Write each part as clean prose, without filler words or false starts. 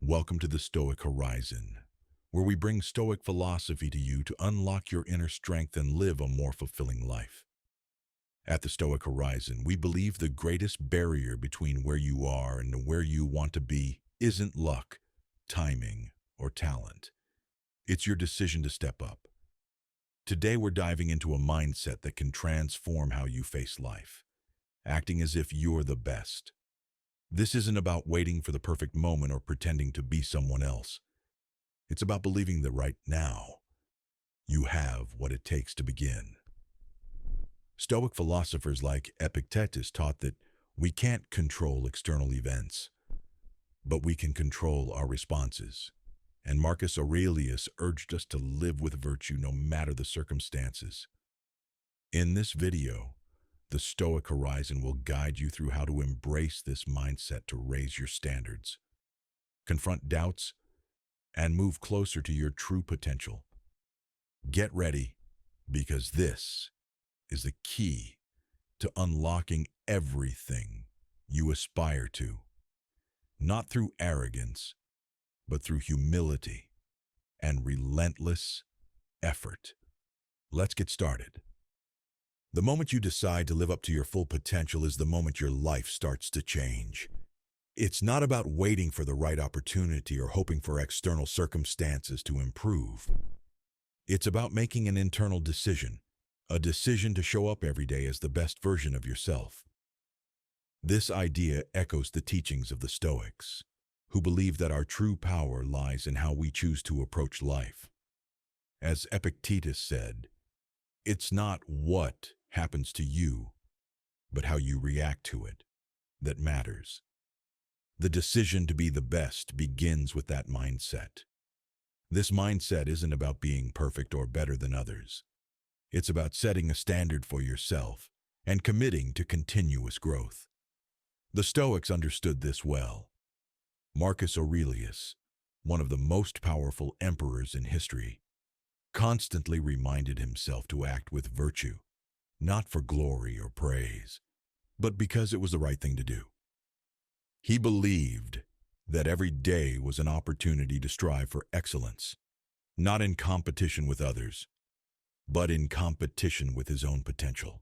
Welcome to the Stoic Horizon, where we bring Stoic philosophy to you to unlock your inner strength and live a more fulfilling life. At the Stoic Horizon, we believe the greatest barrier between where you are and where you want to be isn't luck, timing, or talent. It's your decision to step up. Today, we're diving into a mindset that can transform how you face life, acting as if you're the best. This isn't about waiting for the perfect moment or pretending to be someone else. It's about believing that right now, you have what it takes to begin. Stoic philosophers like Epictetus taught that we can't control external events, but we can control our responses. And Marcus Aurelius urged us to live with virtue no matter the circumstances. In this video, the Stoic Horizon will guide you through how to embrace this mindset to raise your standards, confront doubts, and move closer to your true potential. Get ready, because this is the key to unlocking everything you aspire to, not through arrogance, but through humility and relentless effort. Let's get started. The moment you decide to live up to your full potential is the moment your life starts to change. It's not about waiting for the right opportunity or hoping for external circumstances to improve. It's about making an internal decision, a decision to show up every day as the best version of yourself. This idea echoes the teachings of the Stoics, who believe that our true power lies in how we choose to approach life. As Epictetus said, it's not what happens to you, but how you react to it, that matters. The decision to be the best begins with that mindset. This mindset isn't about being perfect or better than others. It's about setting a standard for yourself and committing to continuous growth. The Stoics understood this well. Marcus Aurelius, one of the most powerful emperors in history, constantly reminded himself to act with virtue, not for glory or praise, but because it was the right thing to do. He believed that every day was an opportunity to strive for excellence, not in competition with others, but in competition with his own potential.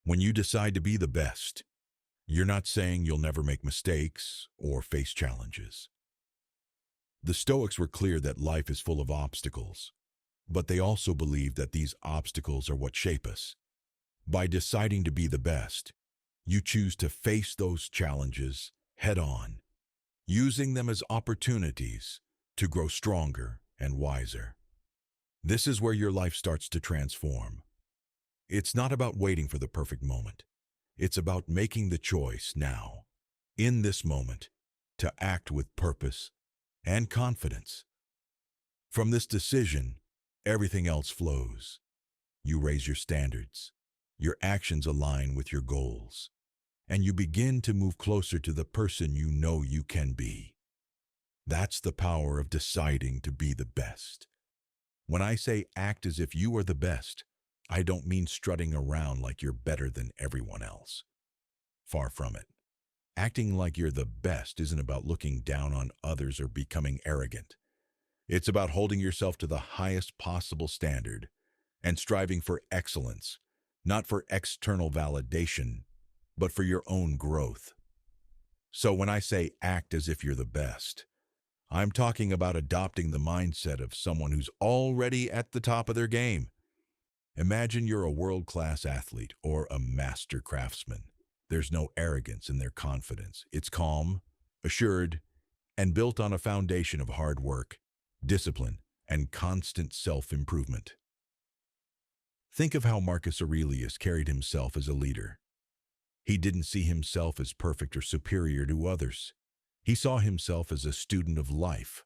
When you decide to be the best, you're not saying you'll never make mistakes or face challenges. The Stoics were clear that life is full of obstacles, but they also believed that these obstacles are what shape us. By deciding to be the best, you choose to face those challenges head on, using them as opportunities to grow stronger and wiser. This is where your life starts to transform. It's not about waiting for the perfect moment. It's about making the choice now, in this moment, to act with purpose and confidence. From this decision, everything else flows. You raise your standards, your actions align with your goals, and you begin to move closer to the person you know you can be. That's the power of deciding to be the best. When I say act as if you are the best, I don't mean strutting around like you're better than everyone else. Far from it. Acting like you're the best isn't about looking down on others or becoming arrogant. It's about holding yourself to the highest possible standard and striving for excellence, not for external validation, but for your own growth. So when I say act as if you're the best, I'm talking about adopting the mindset of someone who's already at the top of their game. Imagine you're a world-class athlete or a master craftsman. There's no arrogance in their confidence. It's calm, assured, and built on a foundation of hard work, discipline, and constant self-improvement. Think of how Marcus Aurelius carried himself as a leader. He didn't see himself as perfect or superior to others. He saw himself as a student of life,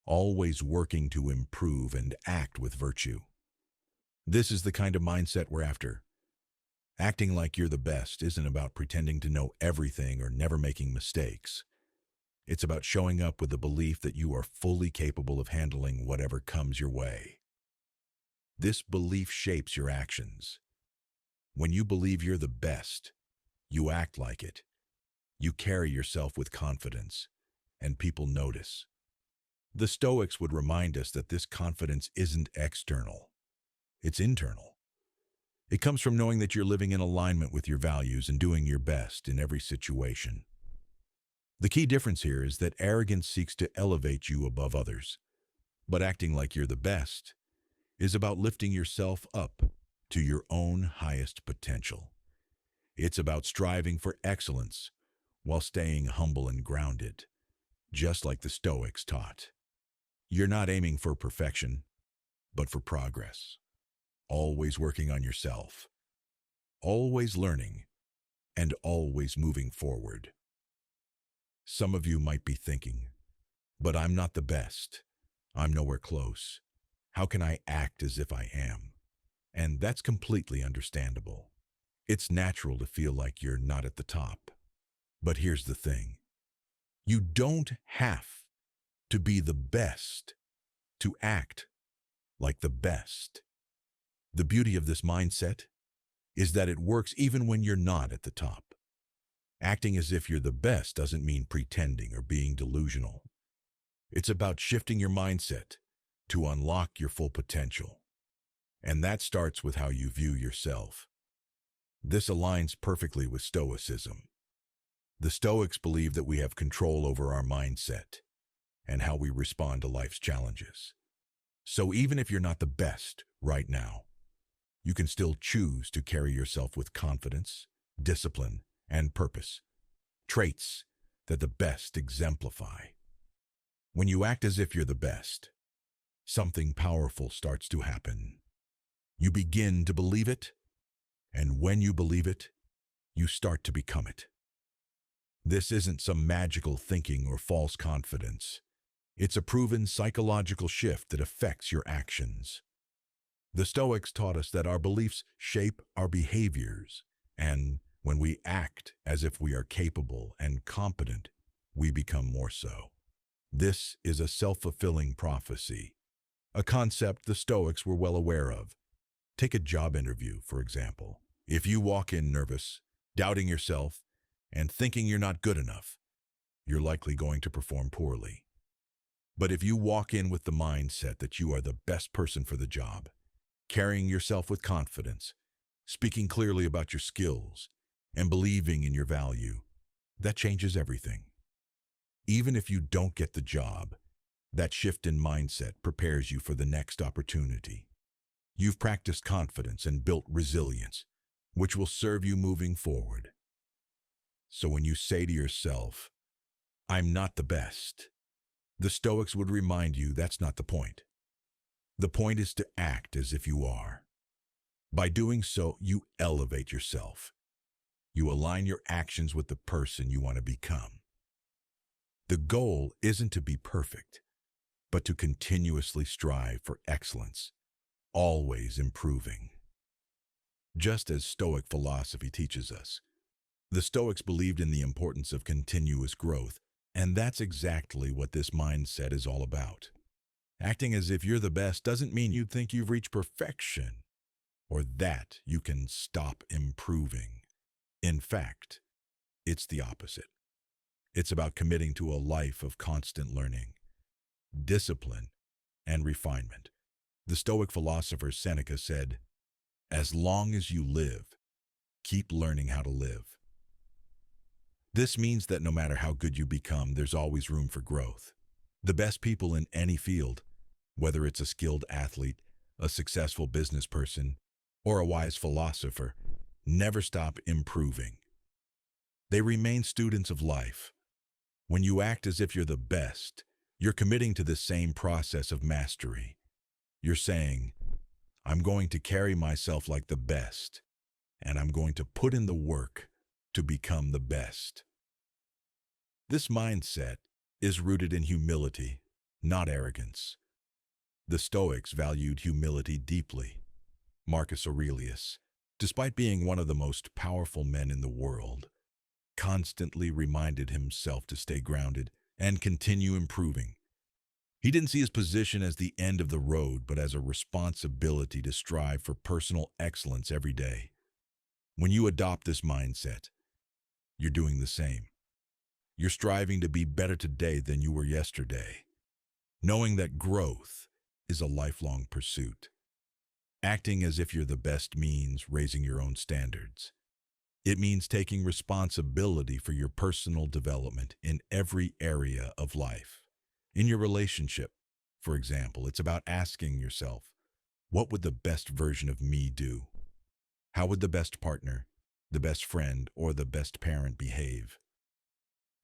always working to improve and act with virtue. This is the kind of mindset we're after. Acting like you're the best isn't about pretending to know everything or never making mistakes. It's about showing up with the belief that you are fully capable of handling whatever comes your way. This belief shapes your actions. When you believe you're the best, you act like it. You carry yourself with confidence, and people notice. The Stoics would remind us that this confidence isn't external, it's internal. It comes from knowing that you're living in alignment with your values and doing your best in every situation. The key difference here is that arrogance seeks to elevate you above others, but acting like you're the best is about lifting yourself up to your own highest potential. It's about striving for excellence while staying humble and grounded, just like the Stoics taught. You're not aiming for perfection, but for progress. Always working on yourself, always learning, and always moving forward. Some of you might be thinking, but I'm not the best. I'm nowhere close. How can I act as if I am? And that's completely understandable. It's natural to feel like you're not at the top. But here's the thing. You don't have to be the best to act like the best. The beauty of this mindset is that it works even when you're not at the top. Acting as if you're the best doesn't mean pretending or being delusional. It's about shifting your mindset to unlock your full potential. And that starts with how you view yourself. This aligns perfectly with Stoicism. The Stoics believe that we have control over our mindset and how we respond to life's challenges. So even if you're not the best right now, you can still choose to carry yourself with confidence, discipline, and purpose, traits that the best exemplify. When you act as if you're the best, something powerful starts to happen. You begin to believe it, and when you believe it, you start to become it. This isn't some magical thinking or false confidence. It's a proven psychological shift that affects your actions. The Stoics taught us that our beliefs shape our behaviors, and when we act as if we are capable and competent, we become more so. This is a self-fulfilling prophecy, a concept the Stoics were well aware of. Take a job interview, for example. If you walk in nervous, doubting yourself, and thinking you're not good enough, you're likely going to perform poorly. But if you walk in with the mindset that you are the best person for the job, carrying yourself with confidence, speaking clearly about your skills, and believing in your value, that changes everything. Even if you don't get the job, that shift in mindset prepares you for the next opportunity. You've practiced confidence and built resilience, which will serve you moving forward. So when you say to yourself, "I'm not the best," the Stoics would remind you that's not the point. The point is to act as if you are. By doing so, you elevate yourself. You align your actions with the person you want to become. The goal isn't to be perfect, but to continuously strive for excellence, always improving. Just as Stoic philosophy teaches us, the Stoics believed in the importance of continuous growth, and that's exactly what this mindset is all about. Acting as if you're the best doesn't mean you think you've reached perfection or that you can stop improving. In fact, it's the opposite. It's about committing to a life of constant learning, discipline, and refinement. The Stoic philosopher Seneca said, "As long as you live, keep learning how to live." This means that no matter how good you become, there's always room for growth. The best people in any field, whether it's a skilled athlete, a successful business person, or a wise philosopher, never stop improving. They remain students of life. When you act as if you're the best, you're committing to the same process of mastery. You're saying, "I'm going to carry myself like the best, and I'm going to put in the work to become the best." This mindset is rooted in humility, not arrogance. The Stoics valued humility deeply. Marcus Aurelius, despite being one of the most powerful men in the world, constantly reminded himself to stay grounded and continue improving. He didn't see his position as the end of the road, but as a responsibility to strive for personal excellence every day. When you adopt this mindset, you're doing the same. You're striving to be better today than you were yesterday. knowing that growth is a lifelong pursuit. Acting as if you're the best means raising your own standards. It means taking responsibility for your personal development in every area of life. In your relationship, for example, it's about asking yourself, what would the best version of me do? How would the best partner, the best friend, or the best parent behave?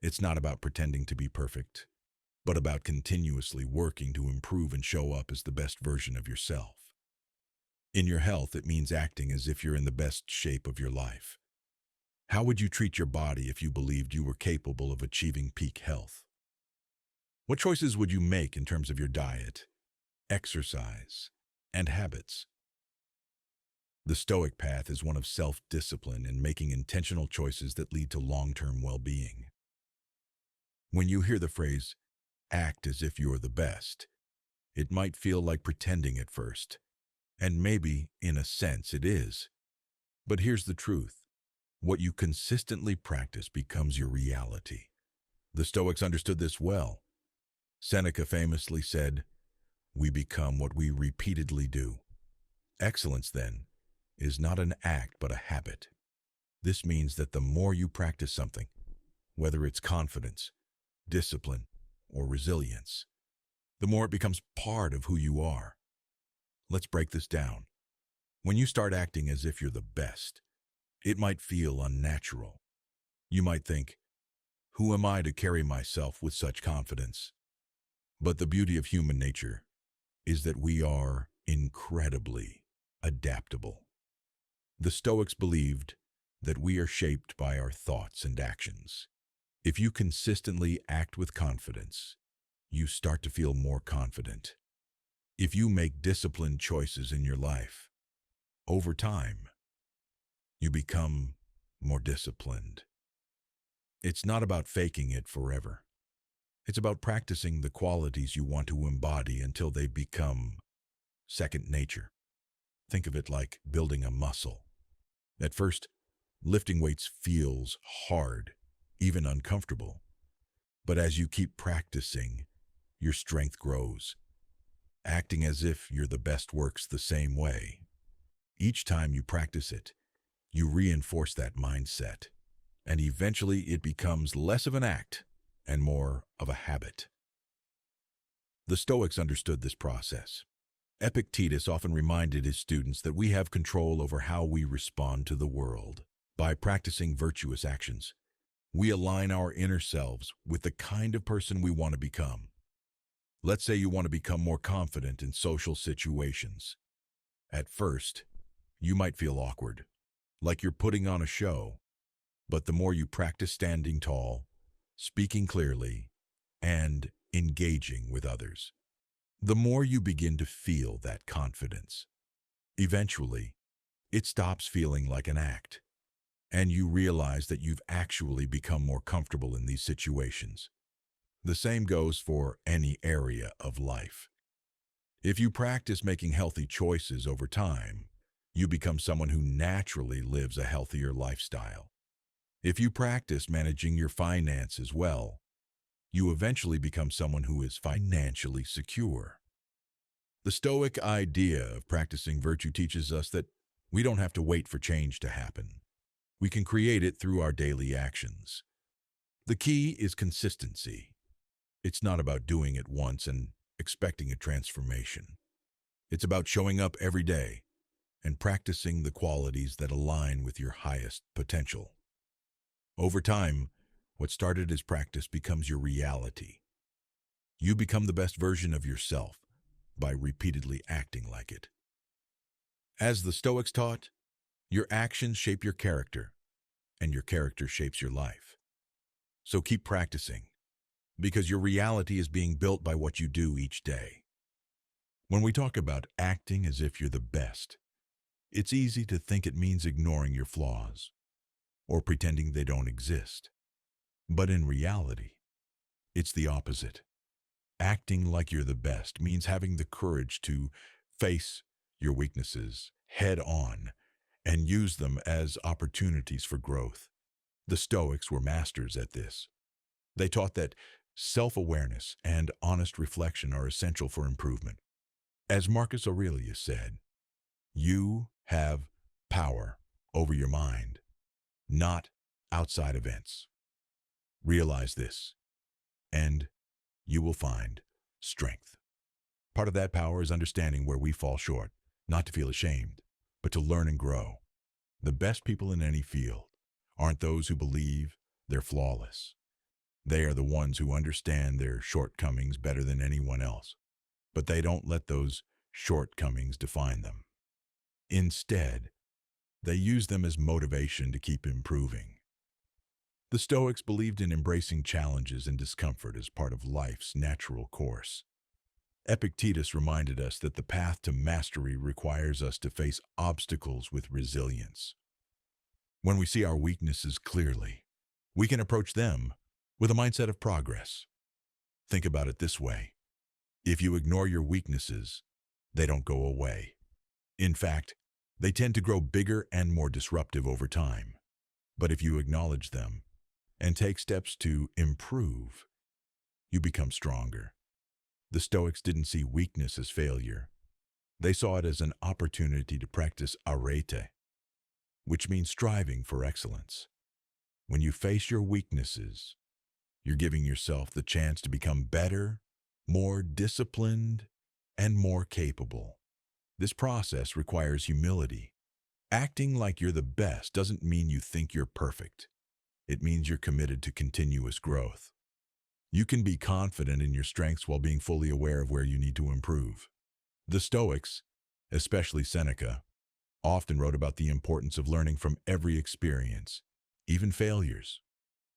It's not about pretending to be perfect, but about continuously working to improve and show up as the best version of yourself. In your health, it means acting as if you're in the best shape of your life. How would you treat your body if you believed you were capable of achieving peak health? What choices would you make in terms of your diet, exercise, and habits? The Stoic path is one of self-discipline and making intentional choices that lead to long-term well-being. When you hear the phrase, act as if you're the best, it might feel like pretending at first, and maybe, in a sense, it is. But here's the truth. What you consistently practice becomes your reality. The Stoics understood this well. Seneca famously said, "We become what we repeatedly do." Excellence, then, is not an act but a habit. This means that the more you practice something, whether it's confidence, discipline, or resilience, the more it becomes part of who you are. Let's break this down. When you start acting as if you're the best, it might feel unnatural. You might think, who am I to carry myself with such confidence? But the beauty of human nature is that we are incredibly adaptable. The Stoics believed that we are shaped by our thoughts and actions. If you consistently act with confidence, you start to feel more confident. If you make disciplined choices in your life, over time, you become more disciplined. It's not about faking it forever. It's about practicing the qualities you want to embody until they become second nature. Think of it like building a muscle. At first, lifting weights feels hard, even uncomfortable. But as you keep practicing, your strength grows. Acting as if you're the best works the same way. Each time you practice it, you reinforce that mindset, and eventually it becomes less of an act and more of a habit. The Stoics understood this process. Epictetus often reminded his students that we have control over how we respond to the world. By practicing virtuous actions, we align our inner selves with the kind of person we want to become. Let's say you want to become more confident in social situations. At first, you might feel awkward, like you're putting on a show. But the more you practice standing tall, speaking clearly, and engaging with others, the more you begin to feel that confidence. Eventually, it stops feeling like an act, and you realize that you've actually become more comfortable in these situations. The same goes for any area of life. If you practice making healthy choices over time, you become someone who naturally lives a healthier lifestyle. If you practice managing your finances well, you eventually become someone who is financially secure. The Stoic idea of practicing virtue teaches us that we don't have to wait for change to happen. We can create it through our daily actions. The key is consistency. It's not about doing it once and expecting a transformation. It's about showing up every day and practicing the qualities that align with your highest potential. Over time, what started as practice becomes your reality. You become the best version of yourself by repeatedly acting like it. As the Stoics taught, your actions shape your character, and your character shapes your life. So keep practicing, because your reality is being built by what you do each day. When we talk about acting as if you're the best, it's easy to think it means ignoring your flaws or pretending they don't exist. But in reality, it's the opposite. Acting like you're the best means having the courage to face your weaknesses head on and use them as opportunities for growth. The Stoics were masters at this. They taught that Self-awareness and honest reflection are essential for improvement. As Marcus Aurelius said, you have power over your mind, not outside events. Realize this, and you will find strength. Part of that power is understanding where we fall short, not to feel ashamed, but to learn and grow. The best people in any field aren't those who believe they're flawless. They are the ones who understand their shortcomings better than anyone else, but they don't let those shortcomings define them. Instead, they use them as motivation to keep improving. The Stoics believed in embracing challenges and discomfort as part of life's natural course. Epictetus reminded us that the path to mastery requires us to face obstacles with resilience. When we see our weaknesses clearly, we can approach them with a mindset of progress. Think about it this way. If you ignore your weaknesses, they don't go away. In fact, they tend to grow bigger and more disruptive over time. But if you acknowledge them and take steps to improve, you become stronger. The Stoics didn't see weakness as failure. They saw it as an opportunity to practice arete, which means striving for excellence. When you face your weaknesses, you're giving yourself the chance to become better, more disciplined, and more capable. This process requires humility. Acting like you're the best doesn't mean you think you're perfect. It means you're committed to continuous growth. You can be confident in your strengths while being fully aware of where you need to improve. The Stoics, especially Seneca, often wrote about the importance of learning from every experience, even failures.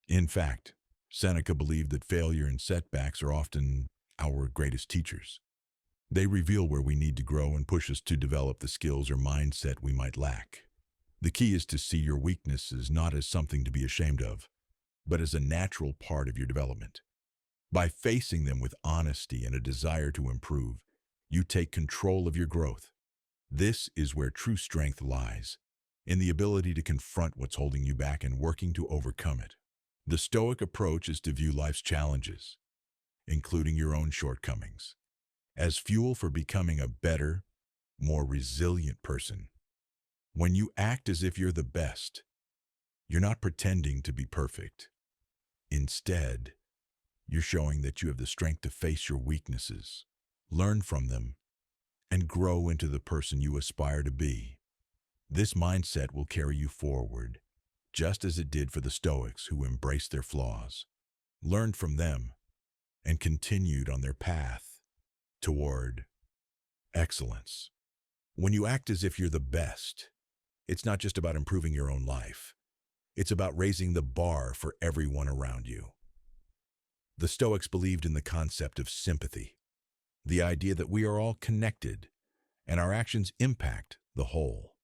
In fact, Seneca believed that failure and setbacks are often our greatest teachers. They reveal where we need to grow and push us to develop the skills or mindset we might lack. The key is to see your weaknesses not as something to be ashamed of, but as a natural part of your development. By facing them with honesty and a desire to improve, you take control of your growth. This is where true strength lies, in the ability to confront what's holding you back and working to overcome it. The Stoic approach is to view life's challenges, including your own shortcomings, as fuel for becoming a better, more resilient person. When you act as if you're the best, you're not pretending to be perfect. Instead, you're showing that you have the strength to face your weaknesses, learn from them, and grow into the person you aspire to be. This mindset will carry you forward, just as it did for the Stoics who embraced their flaws, learned from them, and continued on their path toward excellence. When you act as if you're the best, it's not just about improving your own life. It's about raising the bar for everyone around you. The Stoics believed in the concept of sympathy, the idea that we are all connected and our actions impact the whole.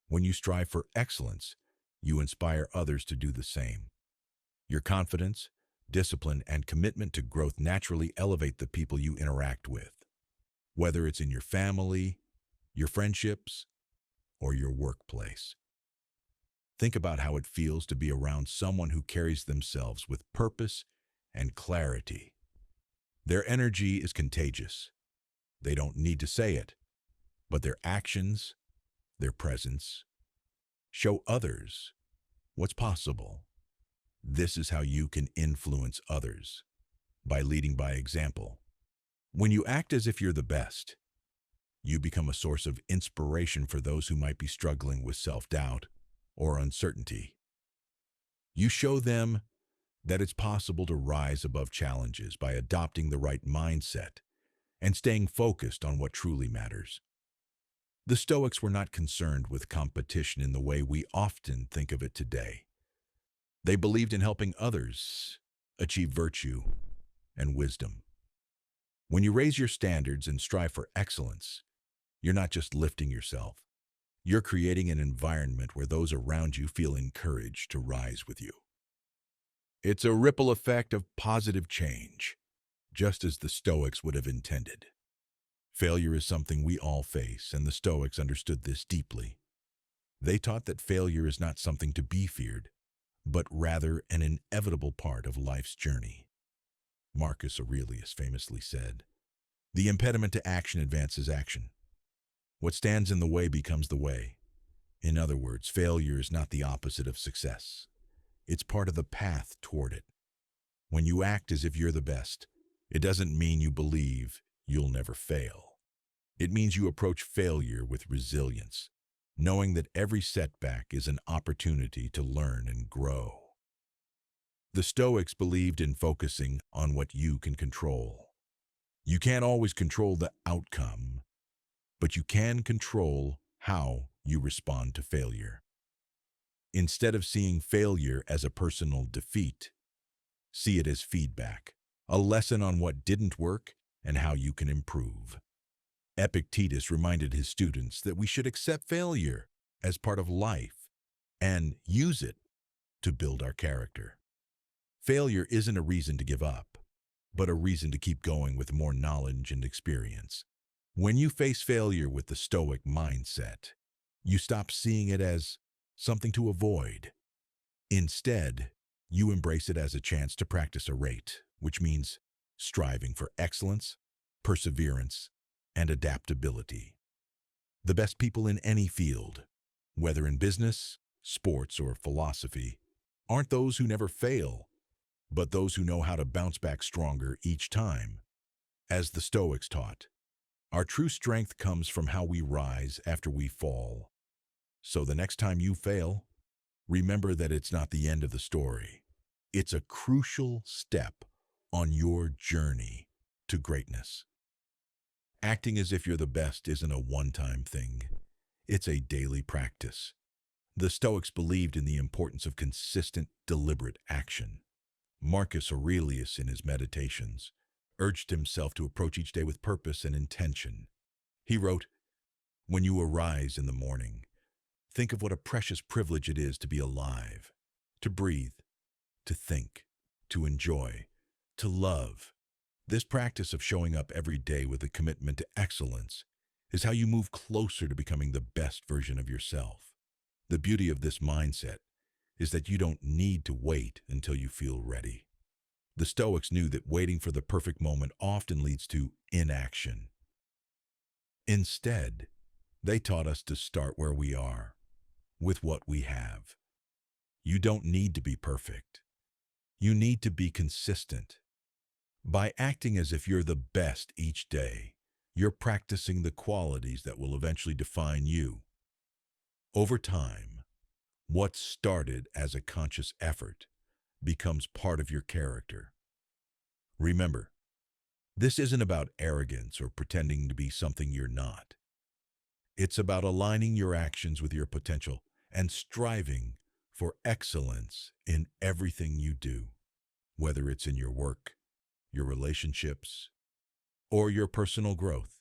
When you strive for excellence, you inspire others to do the same. Your confidence, discipline, and commitment to growth naturally elevate the people you interact with, whether it's in your family, your friendships, or your workplace. Think about how it feels to be around someone who carries themselves with purpose and clarity. Their energy is contagious. They don't need to say it, but their actions, their presence, show others what's possible. This is how you can influence others, by leading by example. When you act as if you're the best, you become a source of inspiration for those who might be struggling with self-doubt or uncertainty. You show them that it's possible to rise above challenges by adopting the right mindset and staying focused on what truly matters. The Stoics were not concerned with competition in the way we often think of it today. They believed in helping others achieve virtue and wisdom. When you raise your standards and strive for excellence, you're not just lifting yourself. You're creating an environment where those around you feel encouraged to rise with you. It's a ripple effect of positive change, just as the Stoics would have intended. Failure is something we all face, and the Stoics understood this deeply. They taught that failure is not something to be feared, but rather an inevitable part of life's journey. Marcus Aurelius famously said, "The impediment to action advances action. What stands in the way becomes the way." In other words, failure is not the opposite of success. It's part of the path toward it. When you act as if you're the best, it doesn't mean you believe you'll never fail. It means you approach failure with resilience, knowing that every setback is an opportunity to learn and grow. The Stoics believed in focusing on what you can control. You can't always control the outcome, but you can control how you respond to failure. Instead of seeing failure as a personal defeat, see it as feedback, a lesson on what didn't work and how you can improve. Epictetus reminded his students that we should accept failure as part of life and use it to build our character. Failure isn't a reason to give up, but a reason to keep going with more knowledge and experience. When you face failure with the Stoic mindset, you stop seeing it as something to avoid. Instead, you embrace it as a chance to practice arete, which means striving for excellence, perseverance, and adaptability. The best people in any field, whether in business, sports, or philosophy, aren't those who never fail, but those who know how to bounce back stronger each time. As the Stoics taught, our true strength comes from how we rise after we fall. So the next time you fail, remember that it's not the end of the story. It's a crucial step on your journey to greatness. Acting as if you're the best isn't a one-time thing. It's a daily practice. The Stoics believed in the importance of consistent, deliberate action. Marcus Aurelius, in his Meditations, urged himself to approach each day with purpose and intention. He wrote, "When you arise in the morning, think of what a precious privilege it is to be alive, to breathe, to think, to enjoy, to love." This practice of showing up every day with a commitment to excellence is how you move closer to becoming the best version of yourself. The beauty of this mindset is that you don't need to wait until you feel ready. The Stoics knew that waiting for the perfect moment often leads to inaction. Instead, they taught us to start where we are, with what we have. You don't need to be perfect. You need to be consistent. By acting as if you're the best each day, you're practicing the qualities that will eventually define you. Over time, what started as a conscious effort becomes part of your character. Remember, this isn't about arrogance or pretending to be something you're not. It's about aligning your actions with your potential and striving for excellence in everything you do, whether it's in your work, your relationships, or your personal growth.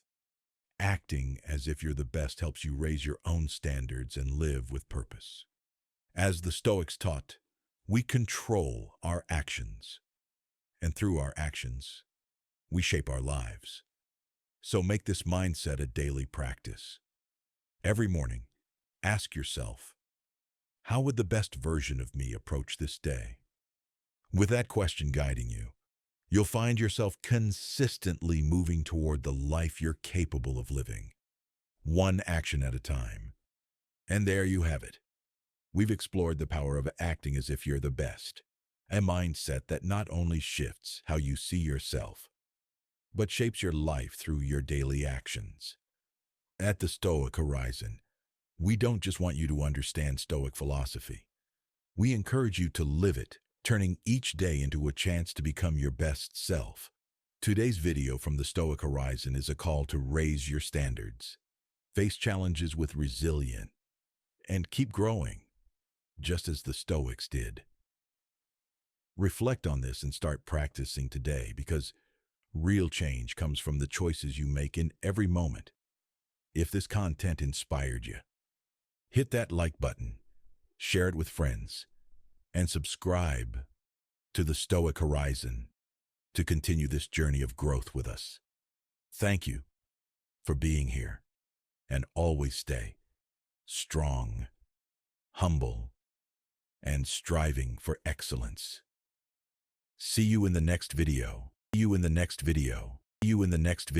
Acting as if you're the best helps you raise your own standards and live with purpose. As the Stoics taught, we control our actions, and through our actions, we shape our lives. So make this mindset a daily practice. Every morning, ask yourself, how would the best version of me approach this day? With that question guiding you, you'll find yourself consistently moving toward the life you're capable of living, one action at a time. And there you have it. We've explored the power of acting as if you're the best, a mindset that not only shifts how you see yourself, but shapes your life through your daily actions. At the Stoic Horizon, we don't just want you to understand Stoic philosophy. We encourage you to live it, turning each day into a chance to become your best self. Today's video from the Stoic Horizon is a call to raise your standards, face challenges with resilience, and keep growing, just as the Stoics did. Reflect on this and start practicing today, because real change comes from the choices you make in every moment. If this content inspired you, hit that like button, share it with friends, and subscribe to the Stoic Horizon to continue this journey of growth with us. Thank you for being here, and always stay strong, humble, and striving for excellence. See you in the next video. See you in the next video. See you in the next video.